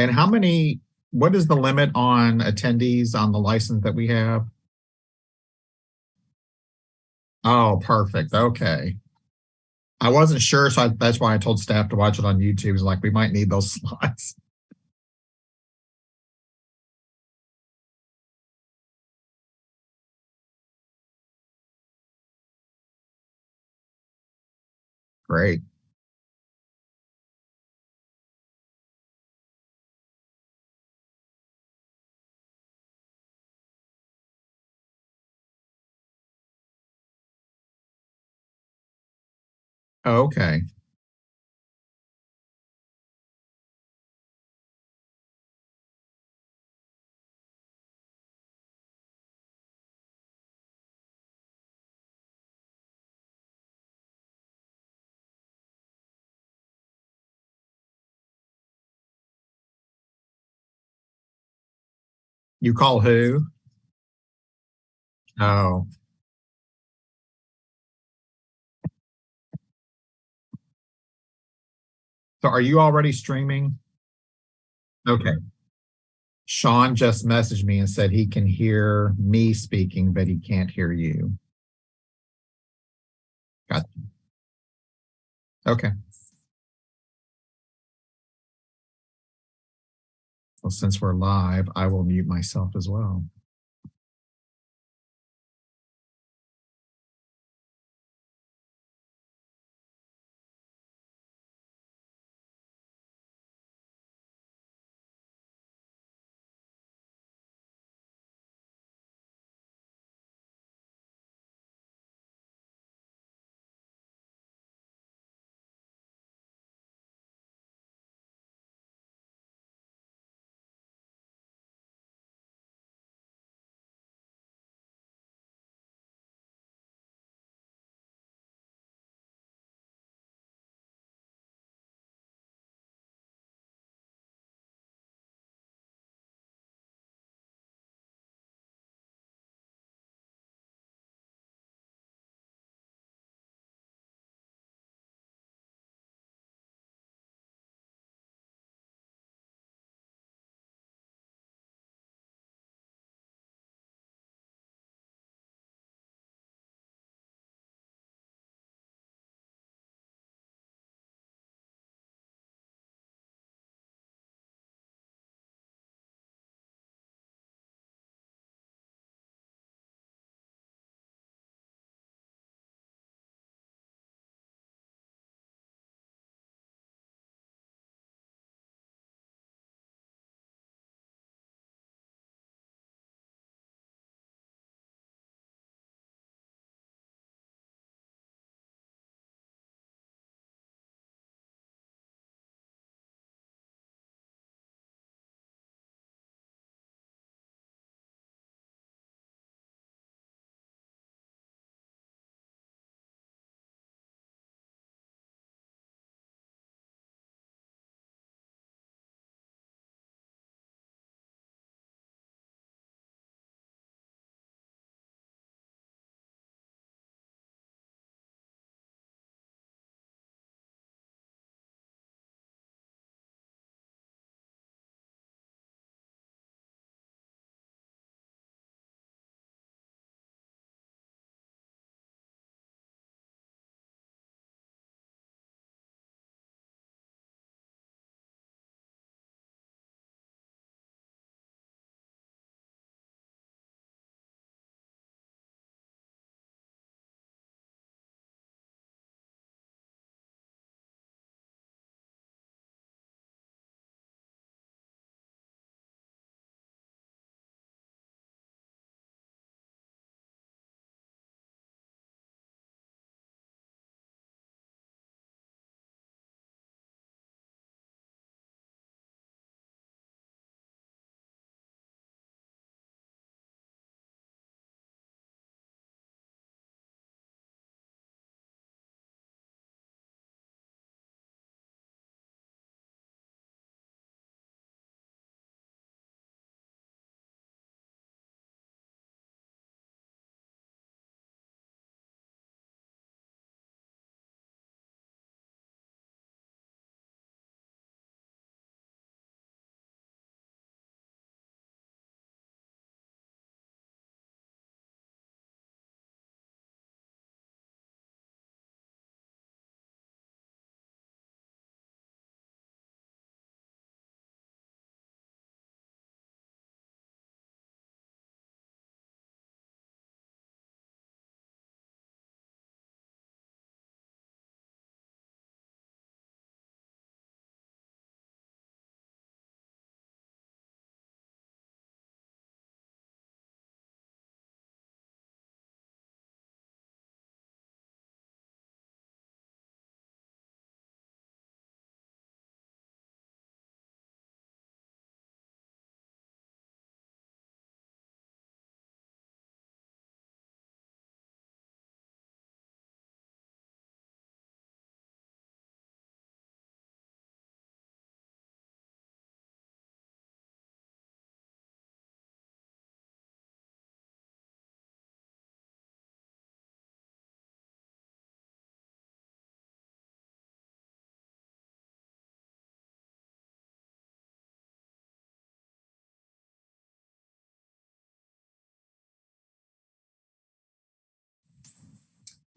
And what is the limit on attendees on the license that we have? Oh, perfect. Okay. I wasn't sure, so that's why I told staff to watch it on YouTube. It's like we might need those slots. Great. Okay. You call who? Oh, so are you already streaming? Okay. Sean just messaged me and said he can hear me speaking, but he can't hear you. Got okay. Well, since we're live, I will mute myself as well.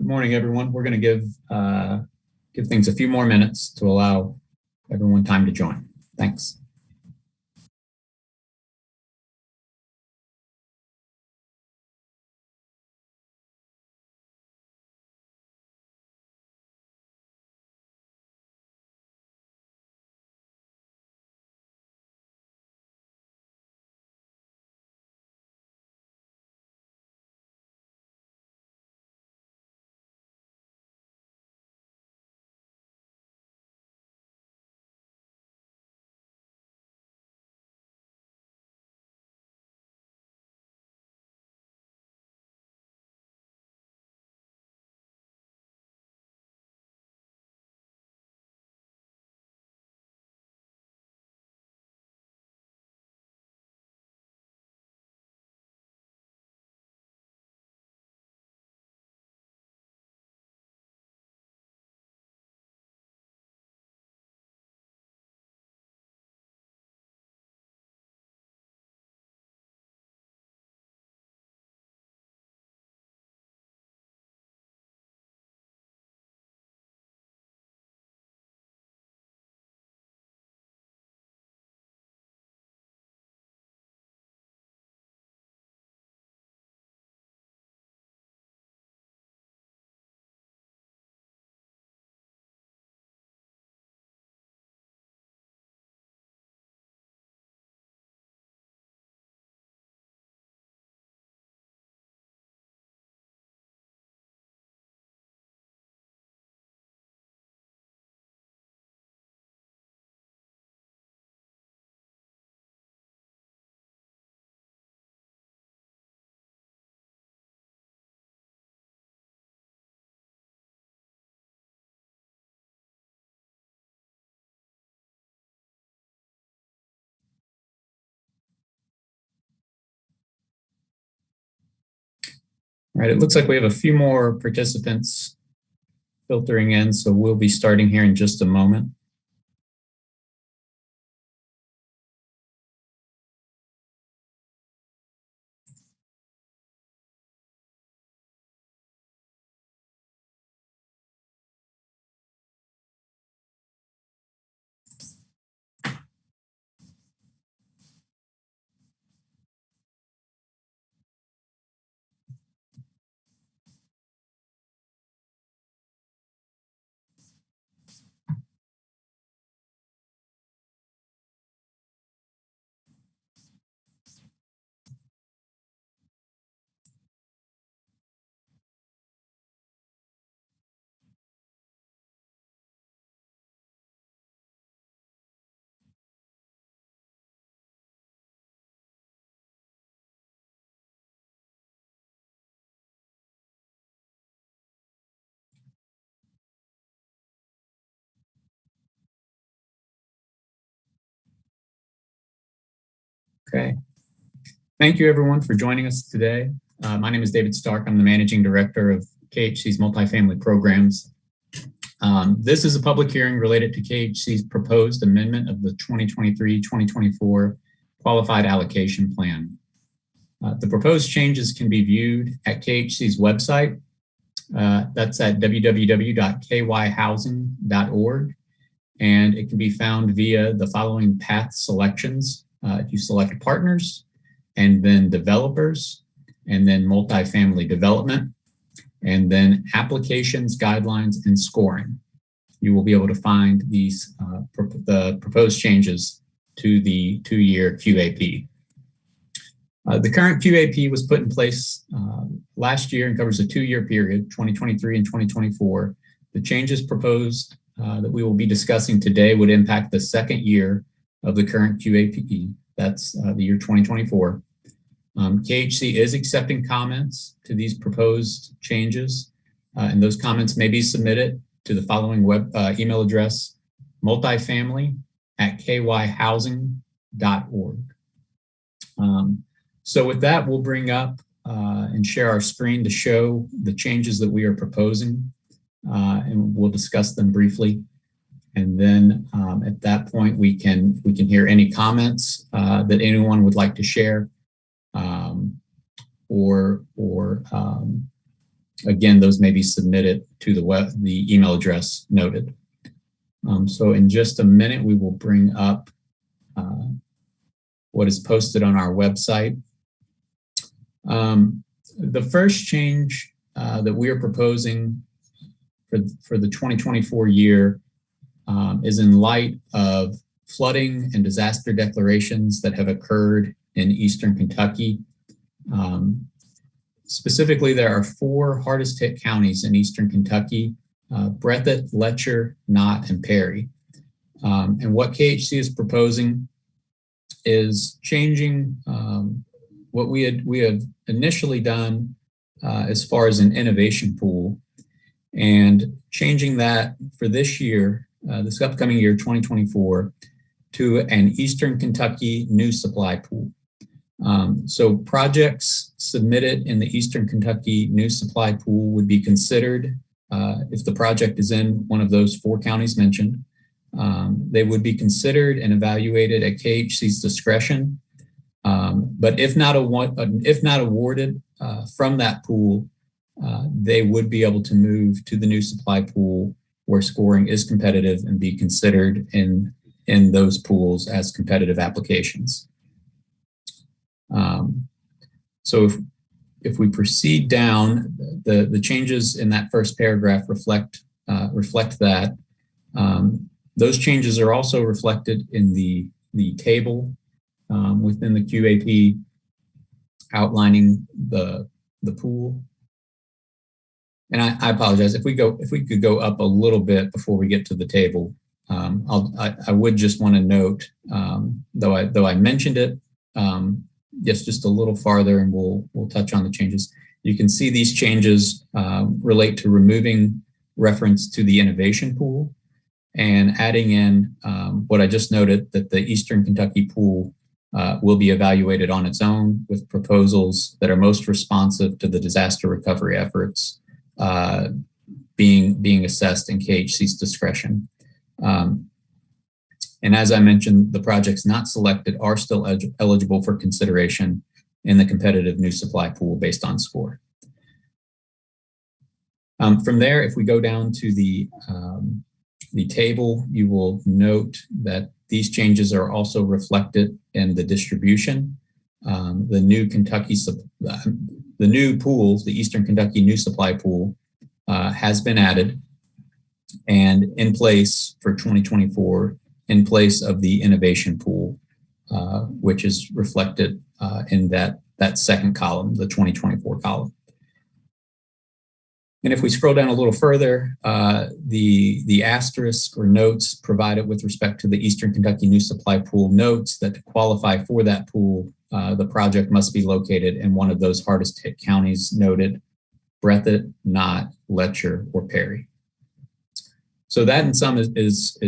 Good morning, everyone. We're going to give things a few more minutes to allow everyone time to join. Thanks. All right, it looks like we have a few more participants filtering in, so we'll be starting here in just a moment. Okay. Thank you, everyone, for joining us today. My name is David Stark. I'm the Managing Director of KHC's Multifamily Programs. This is a public hearing related to KHC's proposed amendment of the 2023-2024 Qualified Allocation Plan. The proposed changes can be viewed at KHC's website. That's at www.kyhousing.org, and it can be found via the following path selections. If you select partners, and then developers, and then multifamily development, and then applications, guidelines, and scoring, you will be able to find these the proposed changes to the 2-year QAP. The current QAP was put in place last year and covers a 2-year period, 2023 and 2024. The changes proposed that we will be discussing today would impact the second year of the current QAP. That's the year 2024. KHC is accepting comments to these proposed changes, and those comments may be submitted to the following email address: multifamily@kyhousing.org. So with that, we'll bring up and share our screen to show the changes that we are proposing, and we'll discuss them briefly. And then at that point, we can hear any comments that anyone would like to share, or Again, those may be submitted to the email address noted. So in just a minute, we will bring up what is posted on our website. The first change that we are proposing for the 2024 year is in light of flooding and disaster declarations that have occurred in Eastern Kentucky. Specifically, there are 4 hardest hit counties in Eastern Kentucky: Breathitt, Letcher, Knott, and Perry. And what KHC is proposing is changing what we have initially done as far as an innovation pool, and changing that for this year, this upcoming year, 2024, to an Eastern Kentucky new supply pool. So projects submitted in the Eastern Kentucky new supply pool would be considered, if the project is in one of those 4 counties mentioned, they would be considered and evaluated at KHC's discretion. But if not awarded from that pool, they would be able to move to the new supply pool where scoring is competitive and be considered in those pools as competitive applications. So if we proceed down, the changes in that first paragraph reflect that. Those changes are also reflected in the table within the QAP outlining the pool. And I apologize if we could go up a little bit before we get to the table. I would just want to note, though I mentioned it, just a little farther, and we'll touch on the changes. You can see these changes relate to removing reference to the innovation pool and adding in what I just noted, that the Eastern Kentucky pool will be evaluated on its own with proposals that are most responsive to the disaster recovery efforts being assessed in KHC's discretion. And as I mentioned, the projects not selected are still eligible for consideration in the competitive new supply pool based on score. From there, if we go down to the table, you will note that these changes are also reflected in the distribution. The new pool, the Eastern Kentucky new supply pool, has been added and in place for 2024, in place of the innovation pool, which is reflected in that second column, the 2024 column. And if we scroll down a little further, the asterisk or notes provided with respect to the Eastern Kentucky new supply pool notes that to qualify for that pool, the project must be located in one of those hardest hit counties noted: Breathitt, Knott, Letcher, or Perry. So that in sum is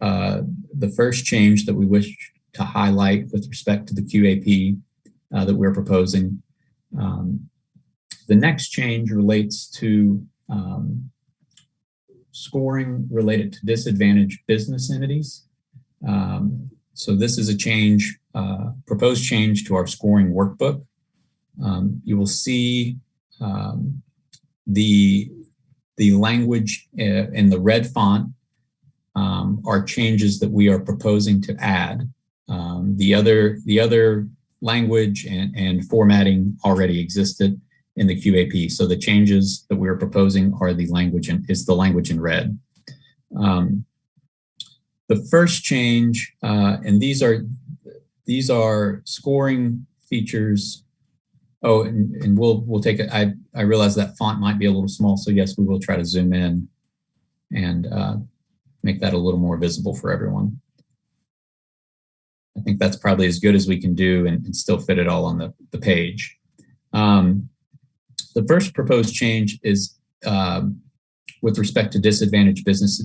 the first change that we wish to highlight with respect to the QAP that we're proposing. The next change relates to scoring related to disadvantaged business entities. So this is a change, proposed change to our scoring workbook. You will see the language in the red font are changes that we are proposing to add. The other language and formatting already existed in the QAP. So the changes that we're proposing are the language in red. The first change, and these are scoring features. Oh, and we'll take it. I realize that font might be a little small, so yes, we will try to zoom in and make that a little more visible for everyone. I think that's probably as good as we can do and still fit it all on the page. The first proposed change is with respect to disadvantaged business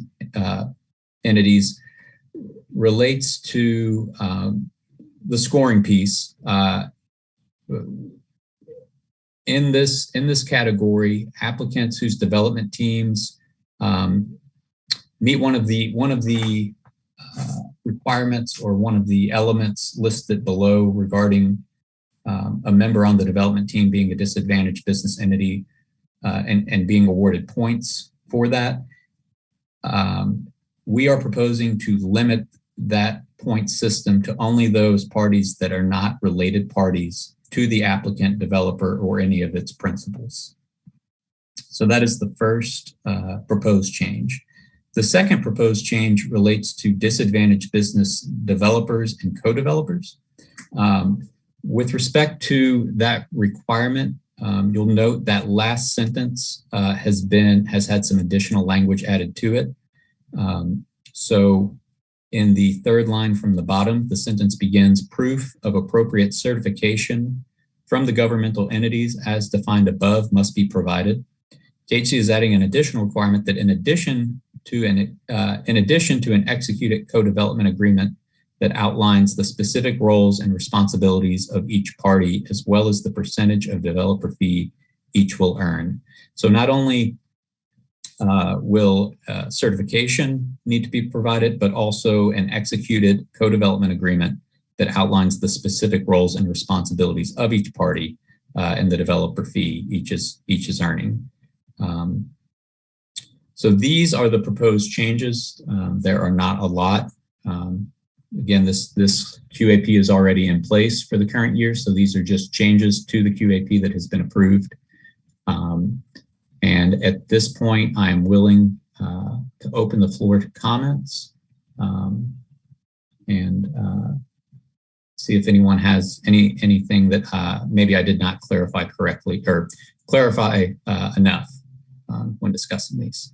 entities, relates to the scoring piece. In this category, applicants whose development teams meet one of the requirements or one of the elements listed below regarding a member on the development team being a disadvantaged business entity and being awarded points for that. We are proposing to limit that point system to only those parties that are not related parties to the applicant, developer, or any of its principals. So that is the first proposed change. The second proposed change relates to disadvantaged business developers and co-developers. With respect to that requirement, you'll note that last sentence has had some additional language added to it. So in the third line from the bottom, the sentence begins, proof of appropriate certification from the governmental entities as defined above must be provided. KHC is adding an additional requirement that in addition to an executed co-development agreement that outlines the specific roles and responsibilities of each party, as well as the percentage of developer fee each will earn. So not only will certification need to be provided, but also an executed co-development agreement that outlines the specific roles and responsibilities of each party and the developer fee each is earning. So these are the proposed changes. There are not a lot. Again, this QAP is already in place for the current year, so these are just changes to the QAP that has been approved. And at this point, I am willing to open the floor to comments and see if anyone has anything that maybe I did not clarify correctly or clarify enough when discussing these.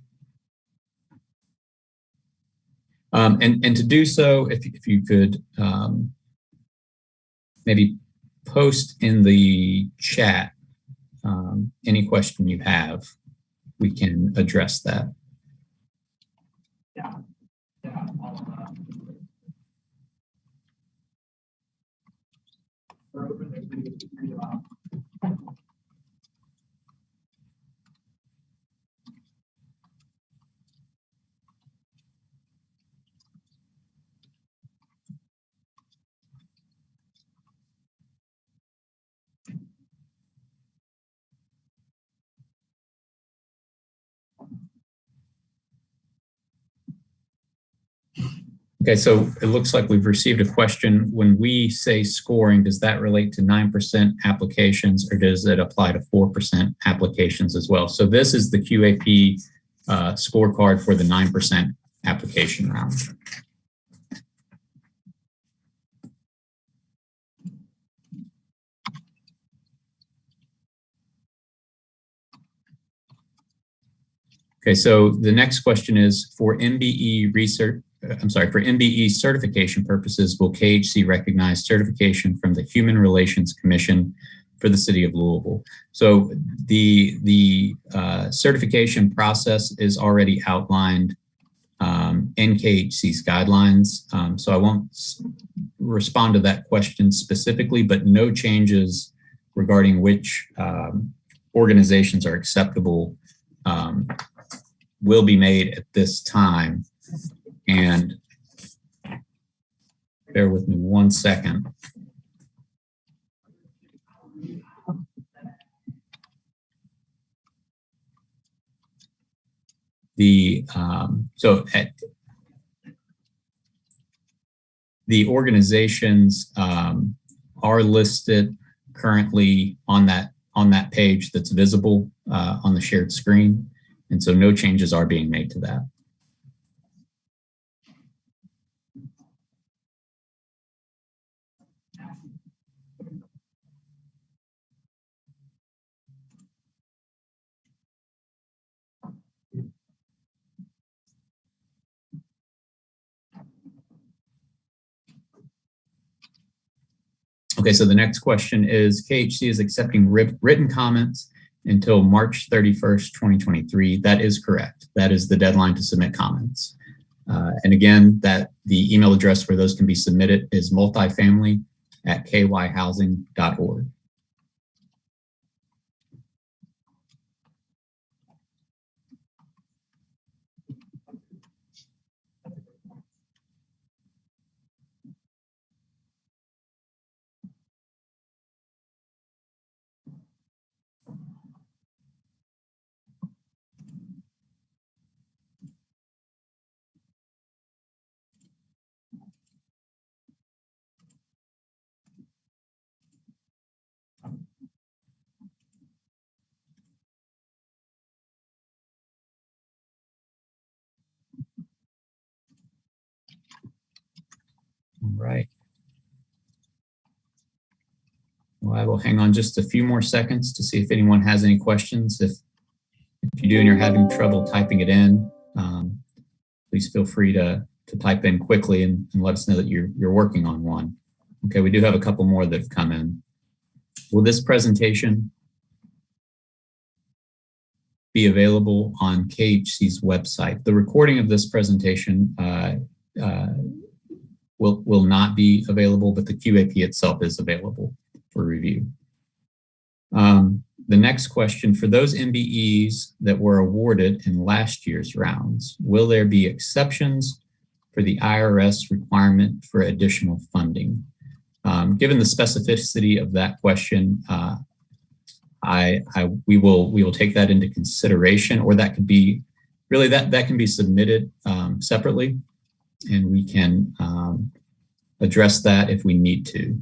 And to do so, if you could maybe post in the chat any question you have, we can address that. Okay, so it looks like we've received a question. When we say scoring, does that relate to 9% applications or does it apply to 4% applications as well? So this is the QAP scorecard for the 9% application round. Okay, so the next question is for MBE research. For MBE certification purposes, will KHC recognize certification from the Human Relations Commission for the City of Louisville? So the certification process is already outlined in KHC's guidelines. So I won't respond to that question specifically, but no changes regarding which organizations are acceptable will be made at this time. And bear with me 1 second. The organizations are listed currently on that page that's visible on the shared screen, and so no changes are being made to that. Okay, so the next question is, KHC is accepting written comments until March 31st, 2023. That is correct. That is the deadline to submit comments. And again, the email address where those can be submitted is multifamily@kyhousing.org. right. Well, I will hang on just a few more seconds to see if anyone has any questions. If you do and you're having trouble typing it in, please feel free to type in quickly and let us know that you're working on one. Okay, we do have a couple more that have come in. Will this presentation be available on KHC's website? The recording of this presentation will not be available, but the QAP itself is available for review. The next question, for those MBEs that were awarded in last year's rounds, will there be exceptions for the IRS requirement for additional funding? Given the specificity of that question, we will take that into consideration, or that could be really that can be submitted separately, and we can address that if we need to.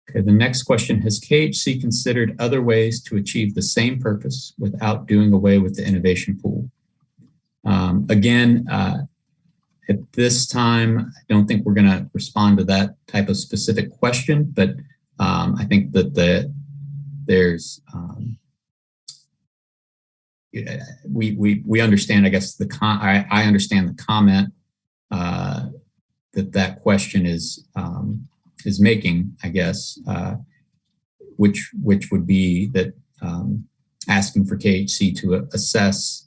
Okay, the next question, has KHC considered other ways to achieve the same purpose without doing away with the innovation pool? Again, at this time, I don't think we're going to respond to that type of specific question, but I think that there's we understand, I guess I understand the comment that question is making, I guess, which would be that asking for KHC to assess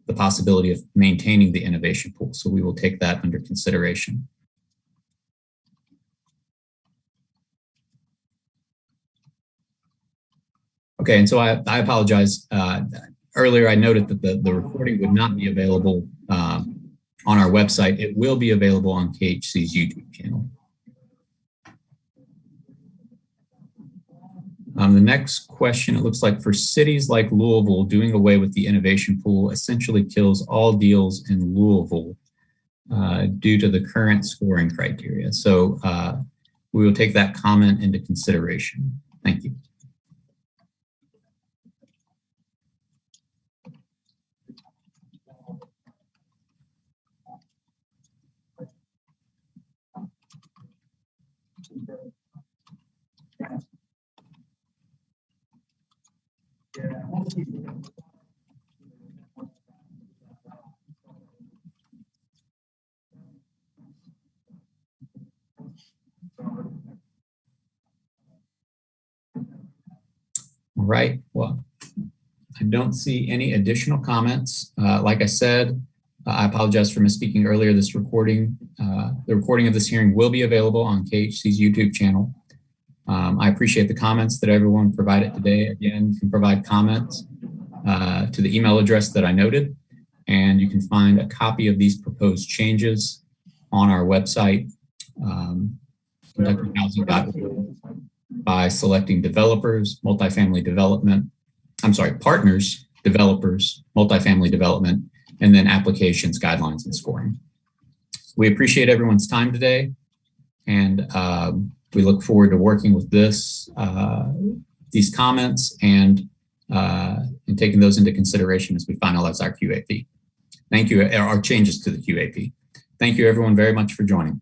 the possibility of maintaining the innovation pool. So we will take that under consideration. Okay, and so I apologize. Earlier I noted that the recording would not be available on our website. It will be available on KHC's YouTube channel. The next question, it looks like for cities like Louisville, doing away with the innovation pool essentially kills all deals in Louisville due to the current scoring criteria. So we will take that comment into consideration. Thank you. All right, well, I don't see any additional comments. Like I said, I apologize for misspeaking earlier. This recording, the recording of this hearing will be available on KHC's YouTube channel. I appreciate the comments that everyone provided today. Again, you can provide comments to the email address that I noted, and you can find a copy of these proposed changes on our website, KentuckyHousing.org, by selecting developers, multifamily development, partners, developers, multifamily development, and then applications, guidelines, and scoring. We appreciate everyone's time today, and we look forward to working with these comments and taking those into consideration as we finalize our QAP. Thank you, our changes to the QAP. Thank you everyone very much for joining.